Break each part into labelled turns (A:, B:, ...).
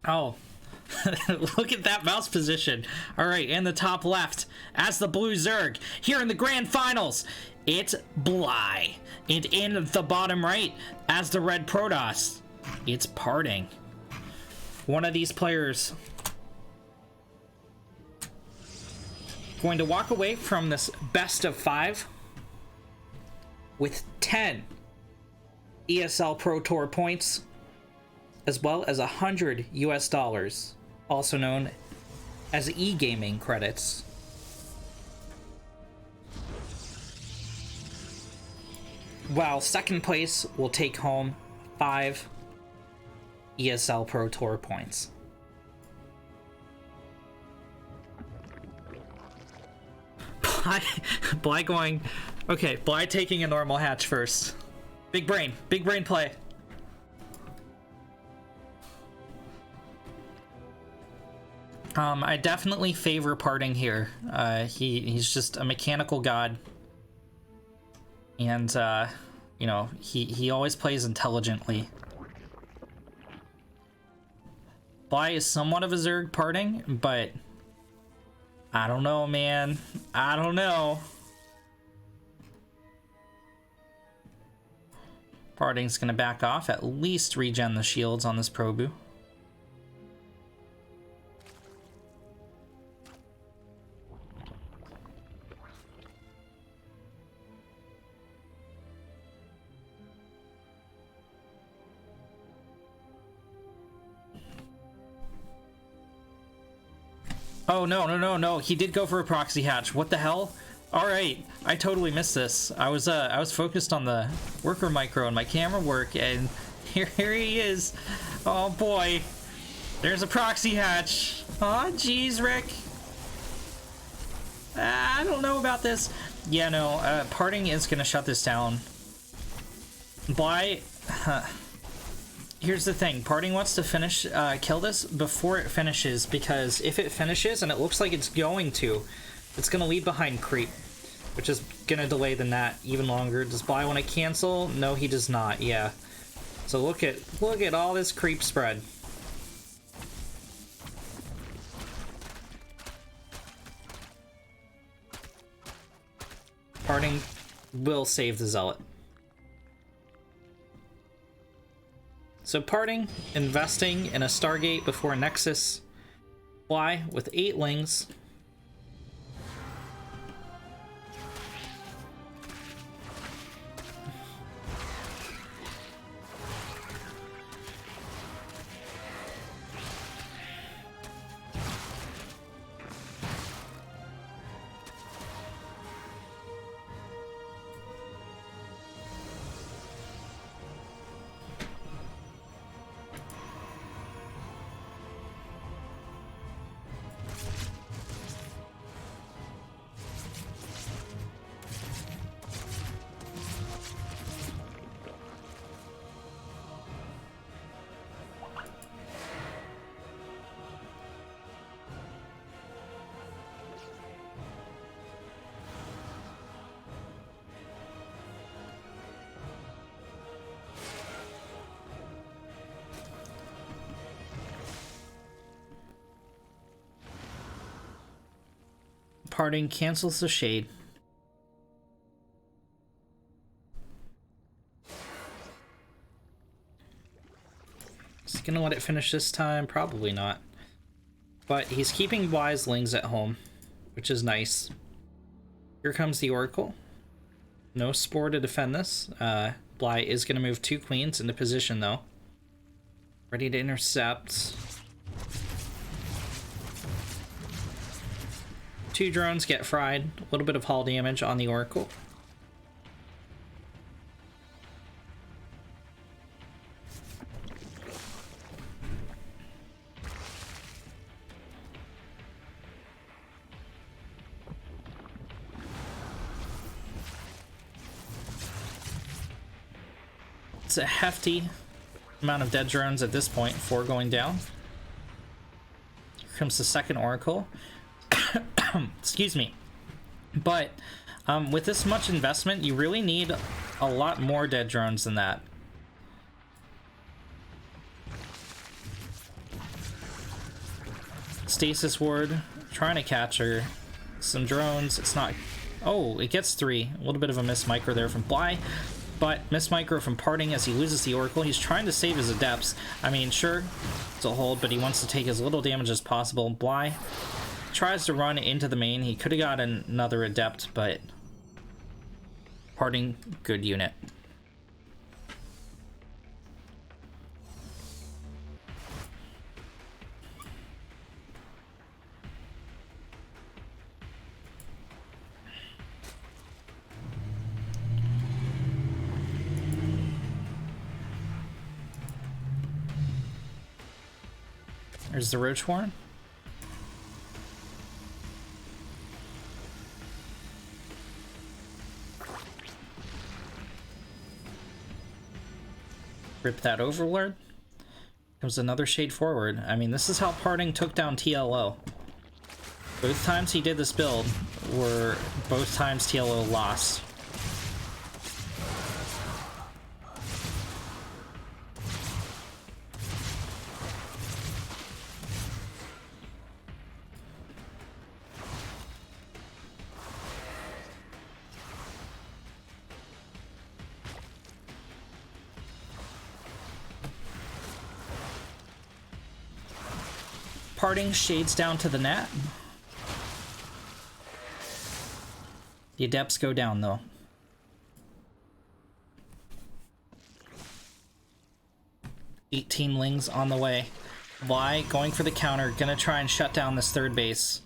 A: Oh, look at that mouse position. All right, in the top left, as the blue Zerg. Here in the grand finals, it's Bly. And in the bottom right, as the red Protoss, it's Parting. One of these players going to walk away from this best of 5 with 10 ESL Pro Tour points, as well as $100 US, also known as e-gaming credits. While second place will take home 5 ESL Pro Tour points. Bly going... Okay, Bly taking a normal hatch first. Big brain play. I definitely favor Parting here. He's just a mechanical god. And, you know, he always plays intelligently. Bly is somewhat of a Zerg Parting, but I don't know, man. I don't know. Parting's gonna back off, at least regen the shields on this Probu. Oh, no. He did go for a proxy hatch. What the hell? All right. I totally missed this. I was focused on the worker micro and my camera work, and here he is. Oh, boy. There's a proxy hatch. Aw, geez, Rick. I don't know about this. Yeah, no, Parting is going to shut this down. Bly... Here's the thing, Parting wants to finish, kill this before it finishes, because if it finishes, and it looks like it's going to, it's going to leave behind creep, which is going to delay the Nat even longer. Does Bly want to cancel? No, he does not, yeah. So look at all this creep spread. Parting will save the Zealot. So Parting, investing in a Stargate before Nexus. Bly with 8 lings. Parting cancels the shade. Is he gonna let it finish this time? Probably not. But he's keeping Bly's lings at home, which is nice. Here comes the Oracle. No Spore to defend this. Bly is gonna move 2 queens into position though. Ready to intercept. 2 drones get fried. A little bit of hull damage on the Oracle. It's a hefty amount of dead drones at this point, 4 going down. Here comes the second Oracle. Excuse me. But with this much investment, you really need a lot more dead drones than that. Stasis ward, trying to catch her. Some drones, it's not... Oh, it gets 3. A little bit of a miss micro there from Bly, but miss micro from Parting as he loses the Oracle. He's trying to save his Adepts. I mean, sure, it's a hold, but he wants to take as little damage as possible. Bly tries to run into the main. He could have got another Adept, but Parting, good unit. There's the Roach Warren. Rip that Overlord. Comes another Shade forward. I mean, this is how Parting took down TLO. Both times he did this build were both times TLO lost. Parting shades down to the net. The Adepts go down though. Lings on the way. Bly going for the counter, gonna try and shut down this third base.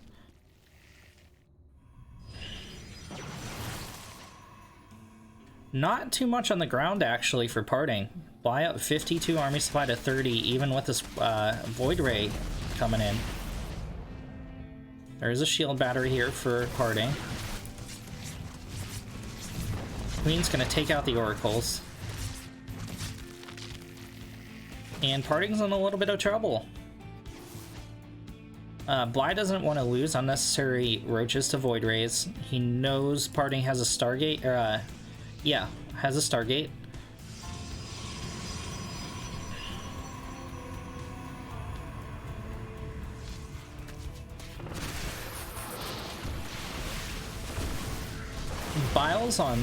A: Not too much on the ground actually for Parting. Bly up 52, army supply to 30, even with this Void Ray coming in. There is a shield battery here for Parting. Queen's gonna take out the Oracles. And Parting's in a little bit of trouble. Bly doesn't want to lose unnecessary roaches to Void Rays. He knows Parting has a Stargate, or yeah, has a Stargate. Biles on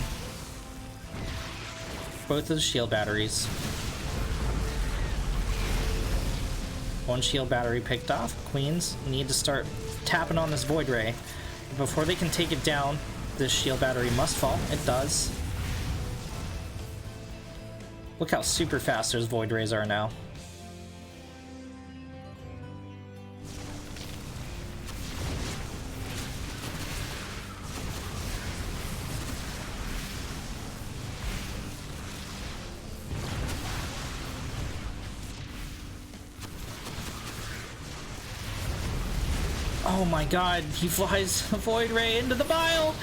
A: both of the shield batteries. One shield battery picked off. Queens need to start tapping on this Void Ray. Before they can take it down, this shield battery must fall. It does. Look how super fast those Void Rays are now. Oh my god, he flies a Void Ray into the Bile!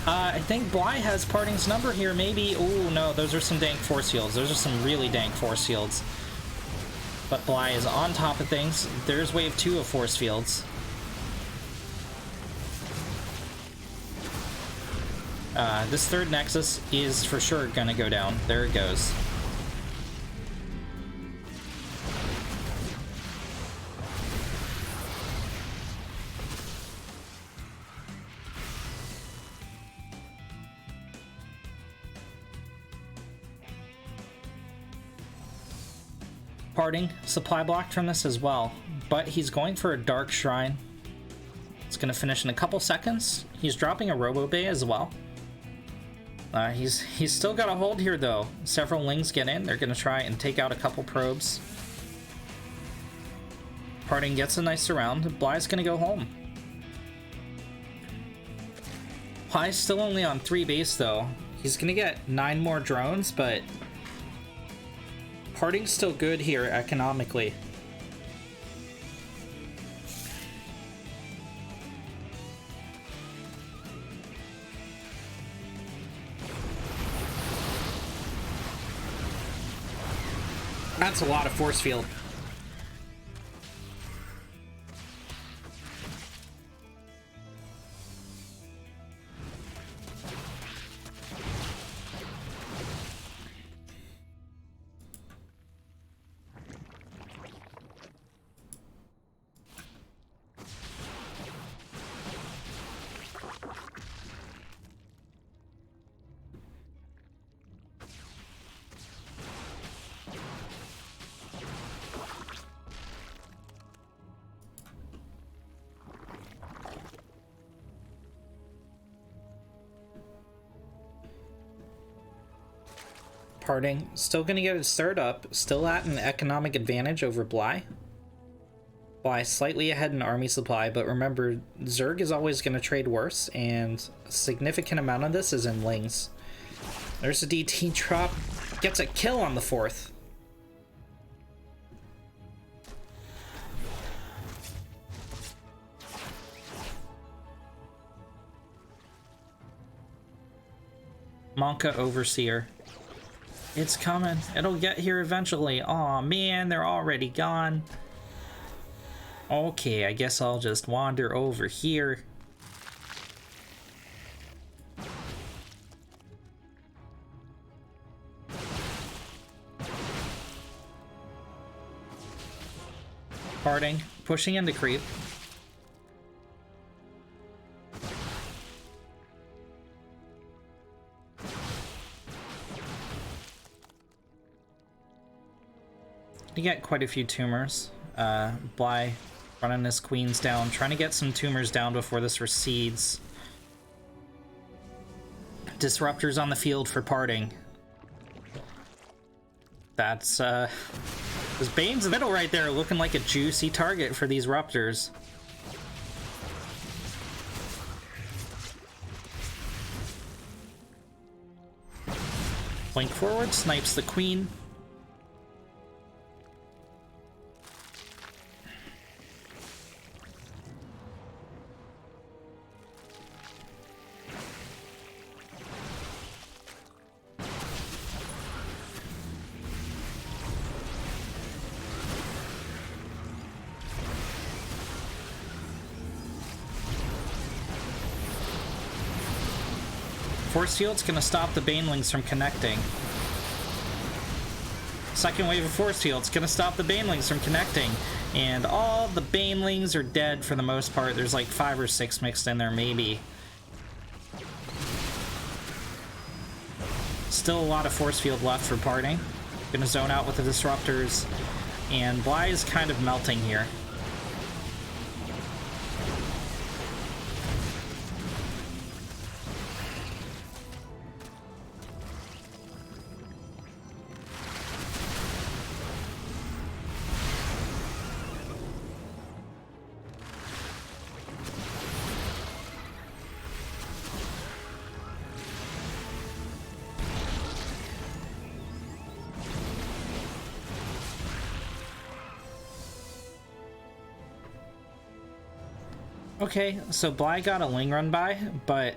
A: I think Bly has Parting's number here, maybe. Oh no, those are some dank force fields. Those are some really dank force fields. But Bly is on top of things. There's wave 2 of force fields. This third Nexus is for sure gonna go down. There it goes. Parting, supply blocked from this as well, but he's going for a Dark Shrine. It's going to finish in a couple seconds. He's dropping a Robo Bay as well. He's still got a hold here though. Several Lings get in. They're going to try and take out a couple probes. Parting gets a nice surround. Bly's going to go home. Bly's still only on 3 base though. He's going to get 9 more drones, but Parting's still good here economically. That's a lot of force field. Parting, still gonna get his third up, still at an economic advantage over Bly. Bly slightly ahead in army supply, but remember, Zerg is always gonna trade worse, and a significant amount of this is in Lings. There's a DT drop, gets a kill on the 4th. Monka Overseer. It's coming. It'll get here eventually. Aw, man, they're already gone. Okay, I guess I'll just wander over here. Parting, pushing into creep. You get quite a few tumors. Bly running his queens down, trying to get some tumors down before this recedes. Disruptors on the field for Parting. That's, there's Bane's in the middle right there, looking like a juicy target for these Ruptors. Blink forward, snipes the queen. Force Field's gonna stop the Banelings from connecting. Second wave of Force Field's gonna stop the Banelings from connecting. And all the Banelings are dead for the most part. There's like 5 or 6 mixed in there, maybe. Still a lot of Force Field left for Parting. Gonna zone out with the Disruptors. And Bly is kind of melting here. Okay, so Bly got a Ling run by, but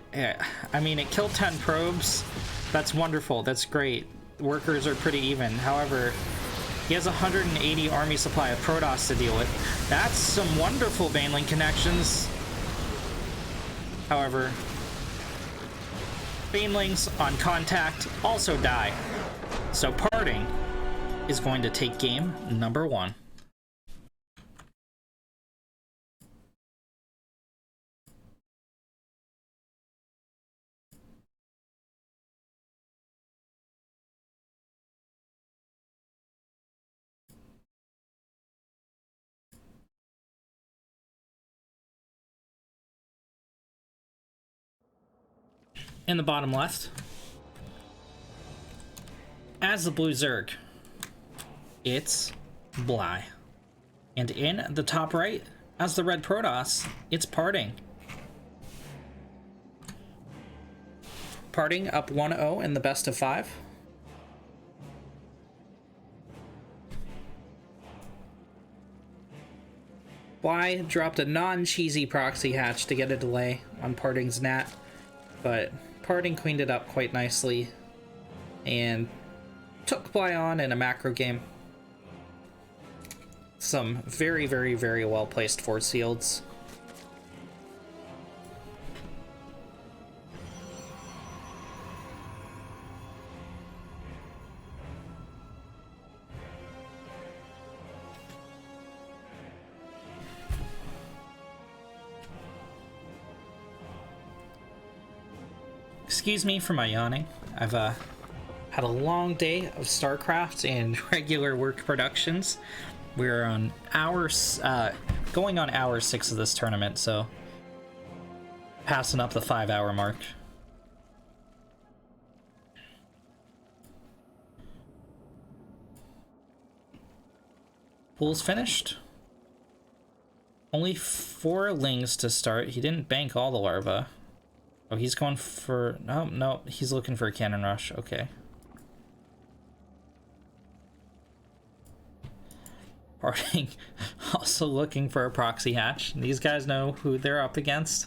A: I mean, it killed 10 probes. That's wonderful. That's great. Workers are pretty even. However, he has 180 army supply of Protoss to deal with. That's some wonderful Baneling connections. However, Banelings on contact also die. So Parting is going to take game number 1. In the bottom left, as the blue Zerg, it's Bly. And in the top right, as the red Protoss, it's Parting. Parting up 1-0 in the best of 5. Bly dropped a non-cheesy proxy hatch to get a delay on Parting's Nat, but Parting cleaned it up quite nicely and took Bly on in a macro game. Some very, very, very well placed force fields. Excuse me for my yawning. I've had a long day of StarCraft and regular work productions. We're on going on hour 6 of this tournament, so passing up the 5-hour mark. Pool's finished. Only 4 lings to start. He didn't bank all the larvae. Oh, he's going for... No, he's looking for a cannon rush. Okay. Parting also looking for a proxy hatch. These guys know who they're up against.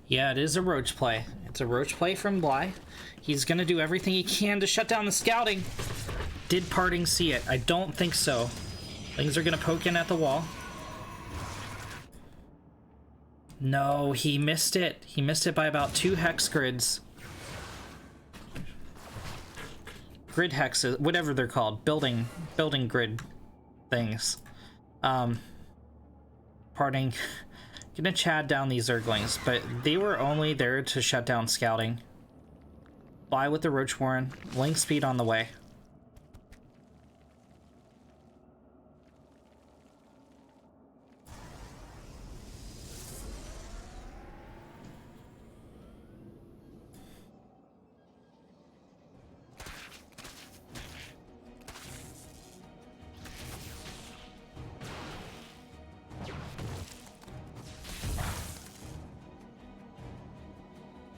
A: Yeah, it is a roach play. It's a roach play from Bly. He's gonna do everything he can to shut down the scouting. Did Parting see it? I don't think so. Things are gonna poke in at the wall. No, he missed it. He missed it by about 2 hex grids. Grid hexes, whatever they're called. Building grid things. Parting... Gonna chad down these Zerglings, but they were only there to shut down scouting. Fly with the Roach Warren, link speed on the way.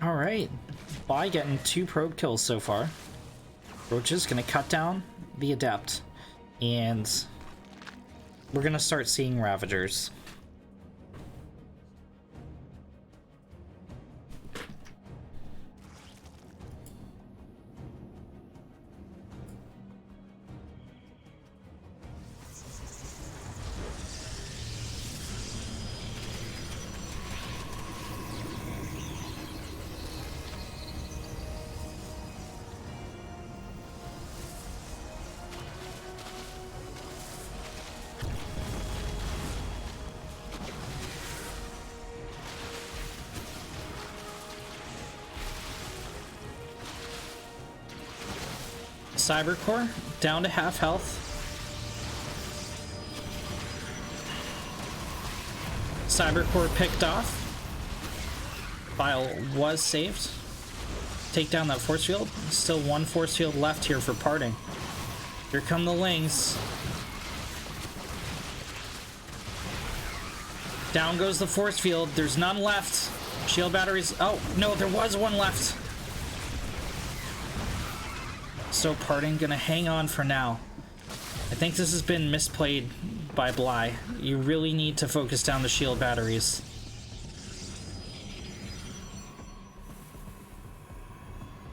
A: Alright, Bly getting 2 probe kills so far. Roach is gonna cut down the Adept, and we're gonna start seeing Ravagers. Cybercore down to half health. Cybercore picked off. Bile was saved. Take down that force field. Still 1 force field left here for Parting. Here come the Lings. Down goes the force field. There's none left. Shield batteries. Oh, no, there was 1 left. So Parting gonna hang on for now. I think this has been misplayed by Bly. You really need to focus down the shield batteries.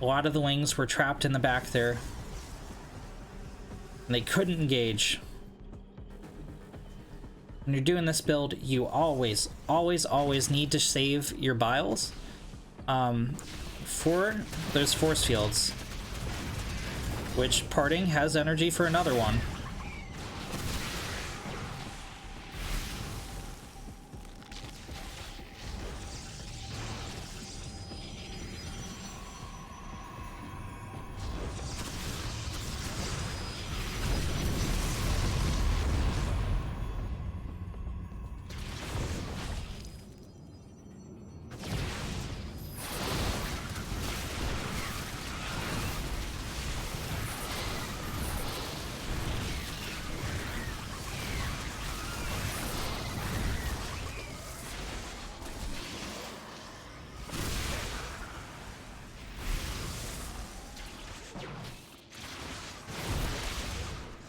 A: A lot of the Lings were trapped in the back there, and they couldn't engage. When you're doing this build, you always need to save your biles for those force fields, which Parting has energy for another one.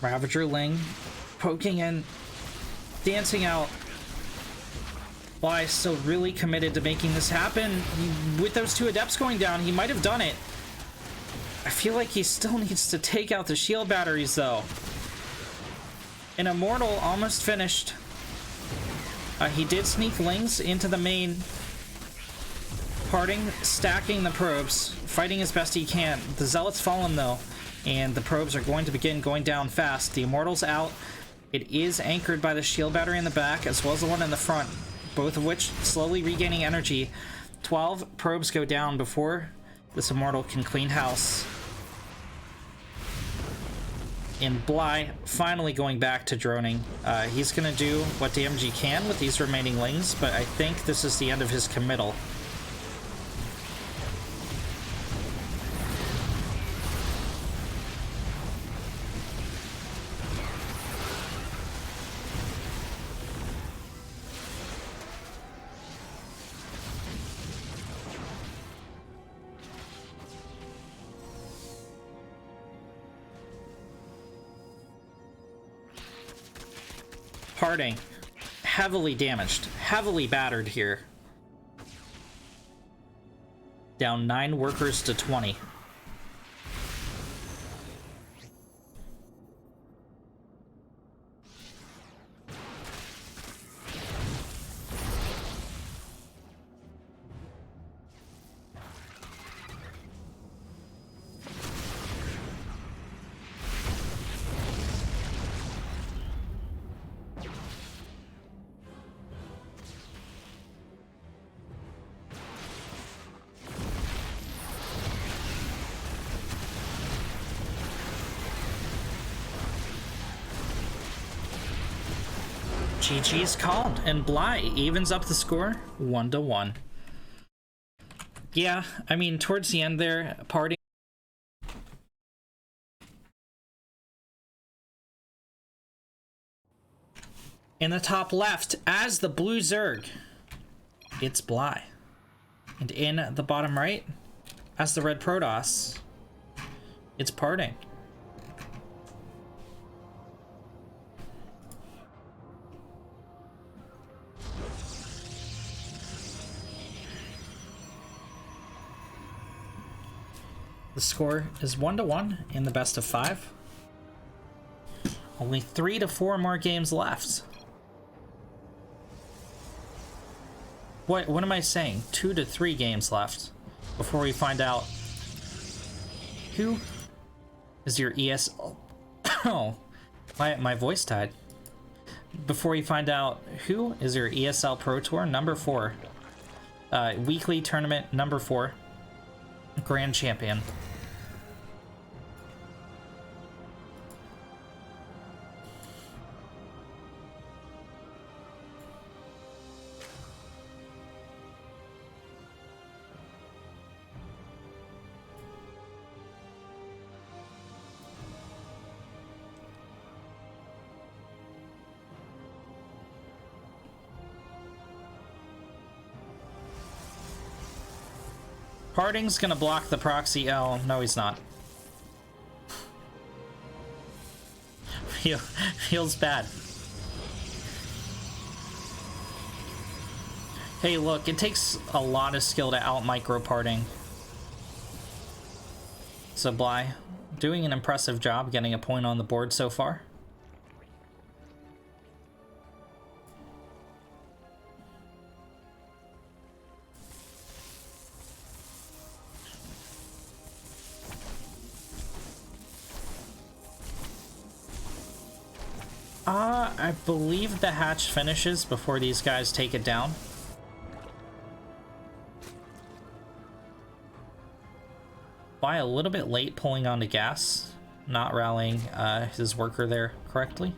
A: Ravager Ling poking in, dancing out. Bly still really committed to making this happen. With those 2 Adepts going down, he might have done it. I feel like he still needs to take out the shield batteries, though. An Immortal almost finished. He did sneak Lings into the main. Parting, stacking the probes, fighting as best he can. The Zealot's fallen, though, and the probes are going to begin going down fast. The Immortal's out. It is anchored by the shield battery in the back, as well as the one in the front, both of which slowly regaining energy. 12 probes go down before this Immortal can clean house. And Bly finally going back to droning. He's going to do what damage he can with these remaining lings, but I think this is the end of his committal. Parting. Heavily damaged. Heavily battered here. Down 9 workers to 20. GG's called, and Bly evens up the score 1-1. Yeah, I mean, towards the end there, Parting. In the top left, as the blue Zerg, it's Bly. And in the bottom right, as the red Protoss, it's Parting. The score is 1-1 in the best of 5. Only 3 to 4 more games left. What am I saying? 2 to 3 games left before we find out who is your ES. Oh, my voice died. Before we find out who is your ESL Pro Tour number 4, weekly tournament number 4. Grand Champion. Parting's gonna block the proxy. Oh, no, he's not. Feels bad. Hey, look, it takes a lot of skill to out-micro Parting. So Bly, doing an impressive job getting a point on the board so far. I believe the hatch finishes before these guys take it down. By a little bit late pulling onto gas, not rallying his worker there correctly.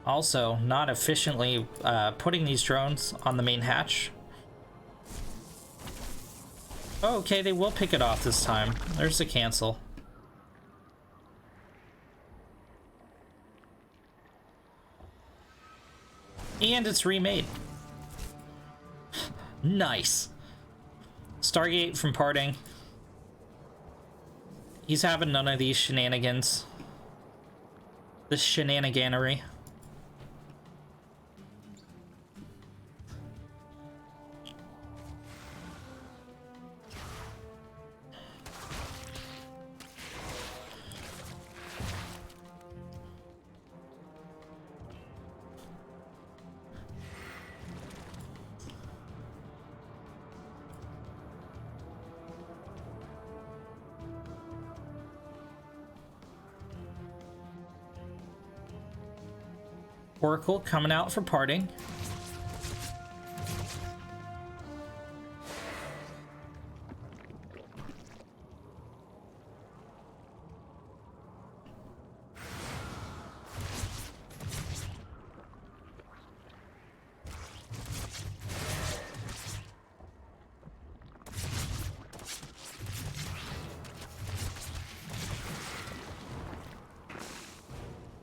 A: Also, not efficiently putting these drones on the main hatch. Oh, okay, they will pick it off this time. There's the cancel. And it's remade. Nice. Stargate from Parting. He's having none of these shenanigans. This shenaniganery. Oracle coming out for Parting.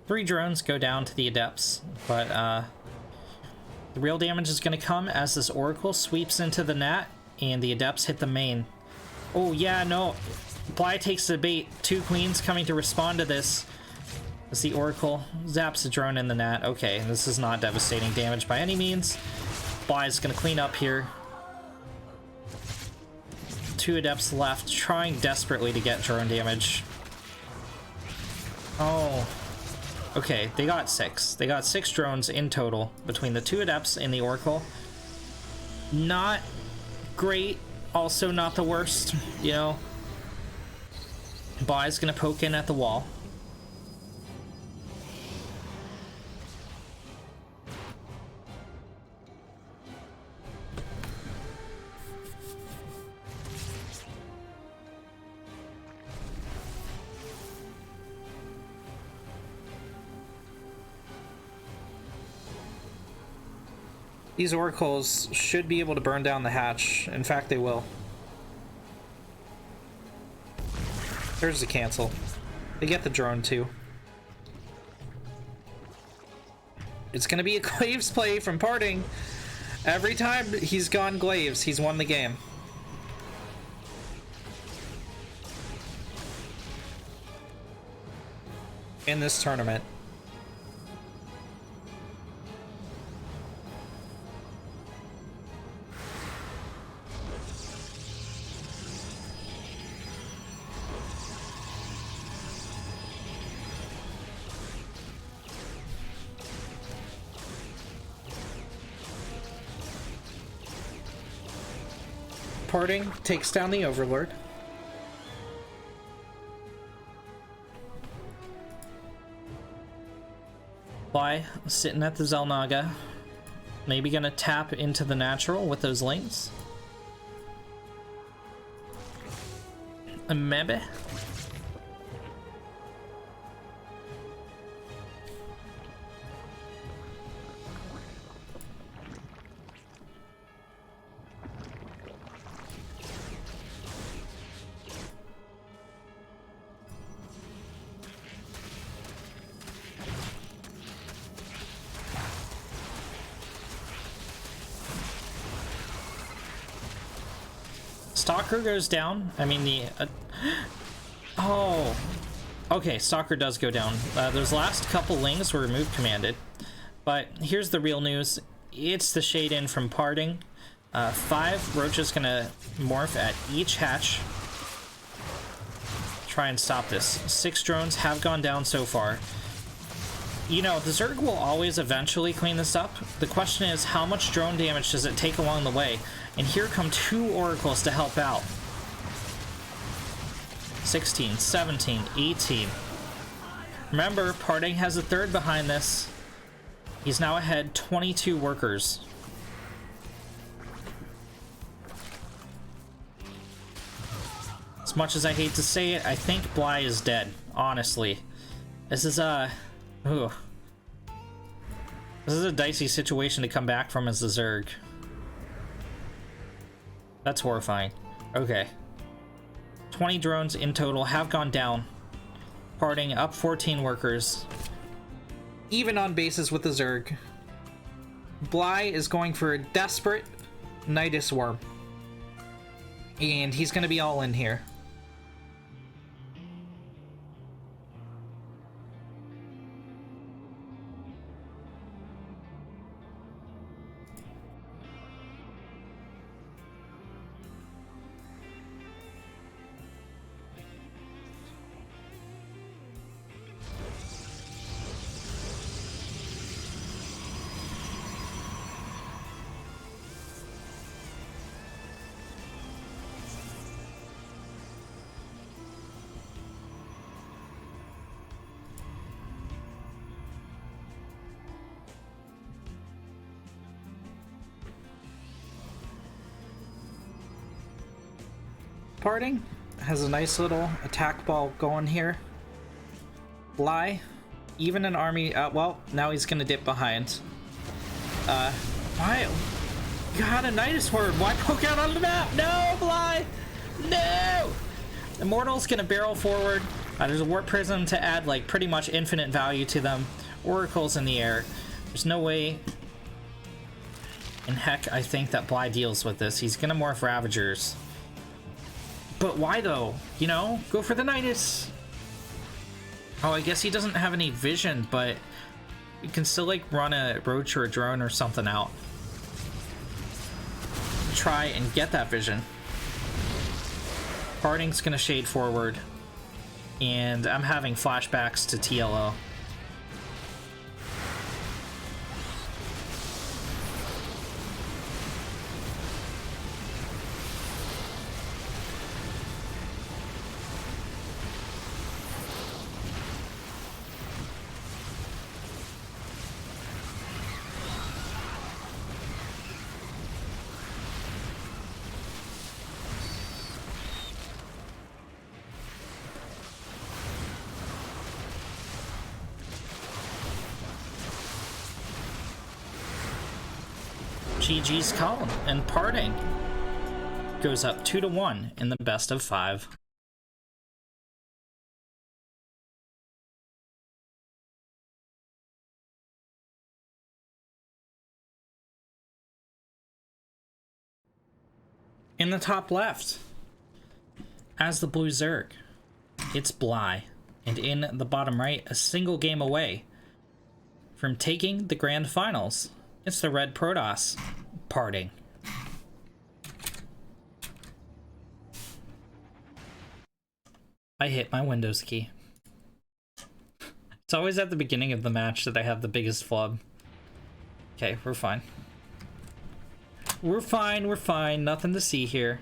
A: 3 drones go down to the Adepts, but the real damage is going to come as this Oracle sweeps into the Nat and the Adepts hit the main. Oh yeah, no. Bly takes the bait. 2 queens coming to respond to this. As the Oracle zaps a drone in the Nat. Okay, this is not devastating damage by any means. Bly's going to clean up here. 2 Adepts left, trying desperately to get drone damage. Oh. Okay, they got 6. They got 6 drones in total between the 2 Adepts and the Oracle. Not great, also not the worst, you know. Bly's gonna poke in at the wall. These Oracles should be able to burn down the hatch. In fact, they will. There's the cancel. They get the drone too. It's gonna be a Glaives play from Parting. Every time he's gone Glaives, he's won the game. In this tournament. Parting takes down the Overlord. Bly sitting at the Xel'Naga. Maybe gonna tap into the natural with those lanes. Maybe. Stalker goes down. I mean, the... oh. Okay, Stalker does go down. Those last couple lings were remove commanded. But here's the real news. It's the Shade In from Parting. 5 Roaches gonna morph at each hatch. Try and stop this. 6 drones have gone down so far. You know, the Zerg will always eventually clean this up. The question is, how much drone damage does it take along the way? And here come 2 Oracles to help out. 16, 17, 18. Remember, Parting has a 3rd behind this. He's now ahead 22 workers. As much as I hate to say it, I think Bly is dead, honestly. This is ooh. This is a dicey situation to come back from as a Zerg. That's horrifying. Okay. 20 drones in total have gone down. Parting up 14 workers. Even on bases with the Zerg. Bly is going for a desperate Nidus Worm. And he's going to be all in here. Parting has a nice little attack ball going here. Bly, even an army, well, now he's gonna dip behind. Why? You had a Nidus Word, why poke out on the map? No, Bly! No! Immortal's gonna barrel forward. There's a Warp Prism to add, like, pretty much infinite value to them. Oracle's in the air. There's no way in heck I think that Bly deals with this. He's gonna morph Ravagers. But why, though? You know? Go for the Nidus! Oh, I guess he doesn't have any vision, but you can still, like, run a Roach or a Drone or something out. Try and get that vision. Parting's gonna shade forward. And I'm having flashbacks to TLO. GG's Colin, and Parting goes up 2-1 in the best of 5. In the top left, as the Blue Zerg, it's Bly, and in the bottom right, a single game away from taking the grand finals, it's the Red Protoss, Parting. I hit my Windows key. It's always at the beginning of the match that I have the biggest flub. Okay, we're fine. We're fine. Nothing to see here.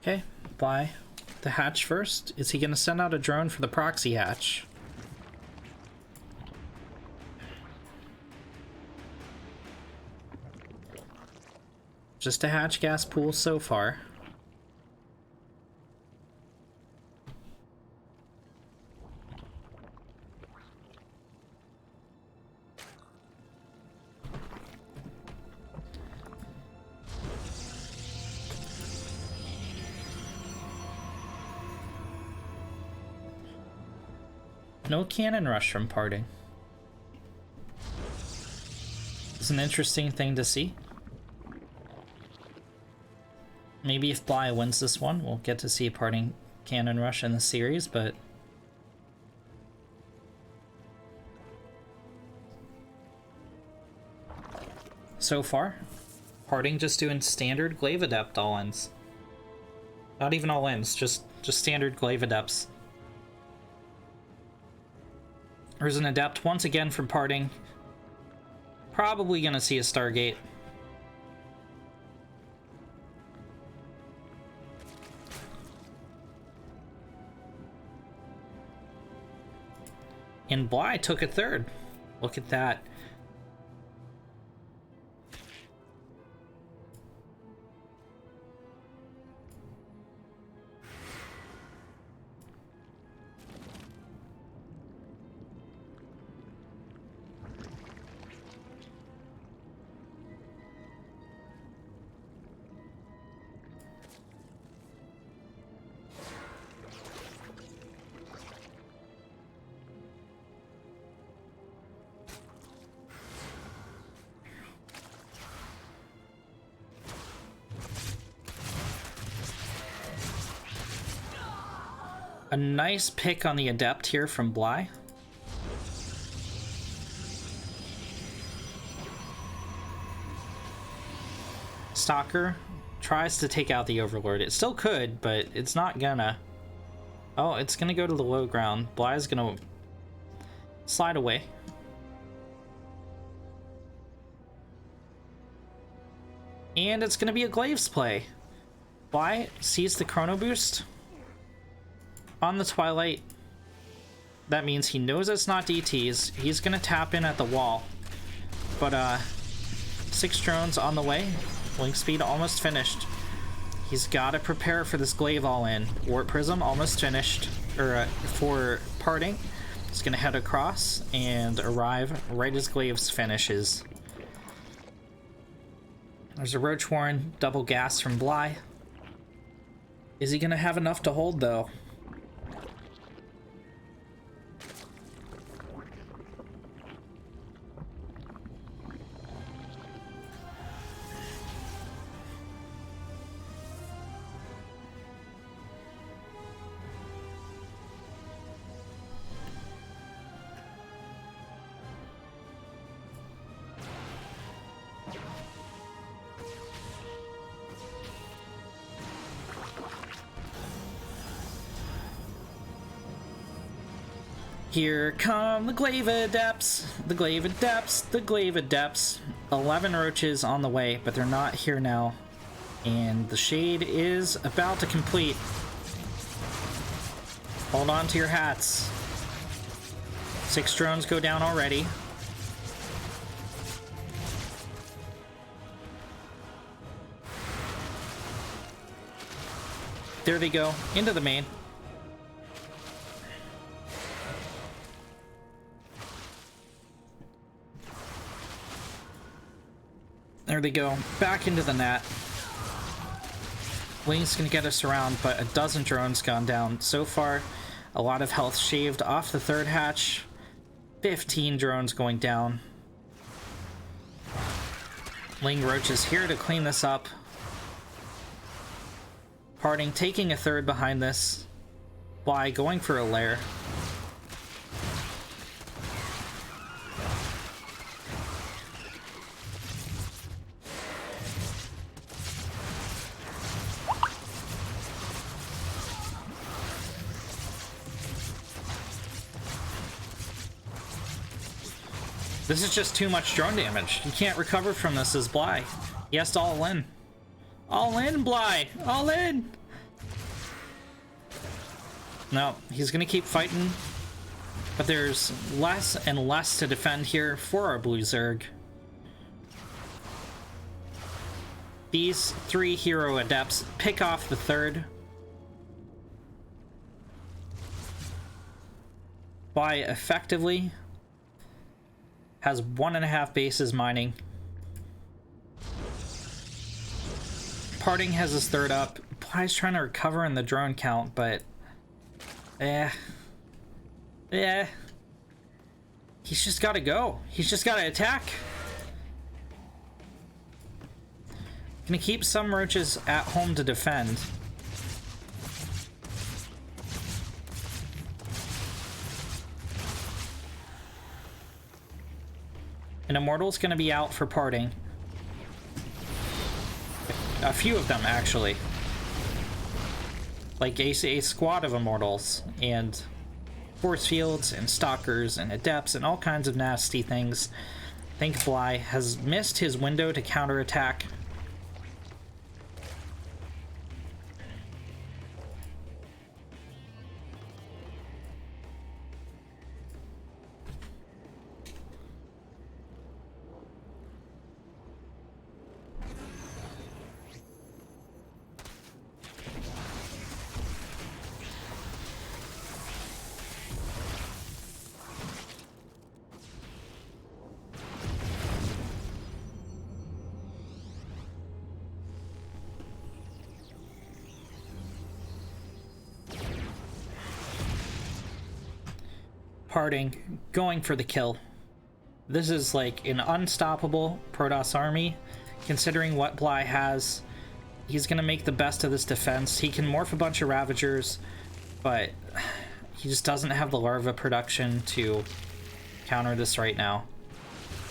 A: Okay, Bly the hatch first. Is he gonna send out a drone for the proxy hatch? Just a hatch gas pool so far. No cannon rush from Parting. It's an interesting thing to see. Maybe if Bly wins this one, we'll get to see a Parting cannon rush in the series, but so far, Parting just doing standard Glaive Adept all-ins. Not even all-ins, just standard Glaive Adepts. There's an Adept once again from Parting. Probably gonna see a Stargate. And Bly took a third. Look at that. A nice pick on the Adept here from Bly. Stalker tries to take out the Overlord. It still could, but it's not gonna. Oh, it's gonna go to the low ground. Bly's gonna slide away. And it's gonna be a Glaives play. Bly sees the Chrono Boost on the Twilight. That means he knows it's not DTs. He's gonna tap in at the wall. But 6 drones on the way. Link speed almost finished. He's gotta prepare for this glaive all in. Warp Prism almost finished. Or for parting. He's gonna head across and arrive right as glaives finishes. There's a Roach Warren, double gas from Bly. Is he gonna have enough to hold though? Here come the Glaive Adepts, the Glaive Adepts, the Glaive Adepts. 11 roaches on the way, but they're not here now. And the Shade is about to complete. Hold on to your hats. 6 drones go down already. There they go, into the main. There they go, back into the net. Link's gonna get us around, but a dozen drones gone down. So far, a lot of health shaved off the third hatch. 15 drones going down. Ling Roach is here to clean this up. Parting taking a third behind this. Bly going for a lair. This is just too much drone damage. You can't recover from this as Bly. He has to all in. All in, Bly! All in! No, he's gonna keep fighting. But there's less and less to defend here for our Blue Zerg. These 3 hero adepts pick off the third. Bly effectively has 1.5 bases mining. Parting has his third up. Bly's trying to recover in the drone count, but he's just gotta go. He's just gotta attack. Gonna keep some roaches at home to defend. An Immortal's gonna be out for parting. A few of them, actually. Like a squad of Immortals, and Force Fields, and Stalkers, and Adepts, and all kinds of nasty things. I think Bly has missed his window to counterattack. Parting, going for the kill. This is like an unstoppable Protoss army. Considering what Bly has, he's gonna make the best of this defense. He can morph a bunch of Ravagers, but he just doesn't have the larva production to counter this right now.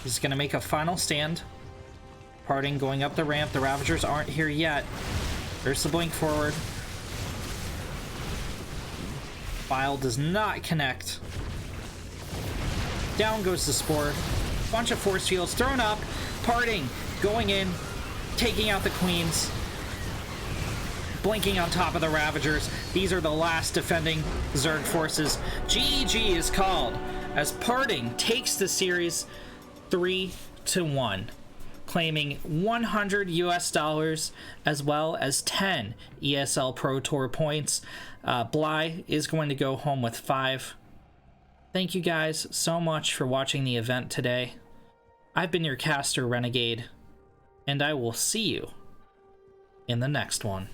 A: He's gonna make a final stand. Parting, going up the ramp. The Ravagers aren't here yet. There's the blink forward. Bile does not connect. Down goes the Spore. Bunch of force fields thrown up. Parting, going in, taking out the Queens. blinking on top of the Ravagers. These are the last defending Zerg forces. GG is called as Parting takes the series 3-1, claiming $100 US as well as 10 ESL Pro Tour points. Bly is going to go home with 5. Thank you guys so much for watching the event today. I've been your caster, Renegade, and I will see you in the next one.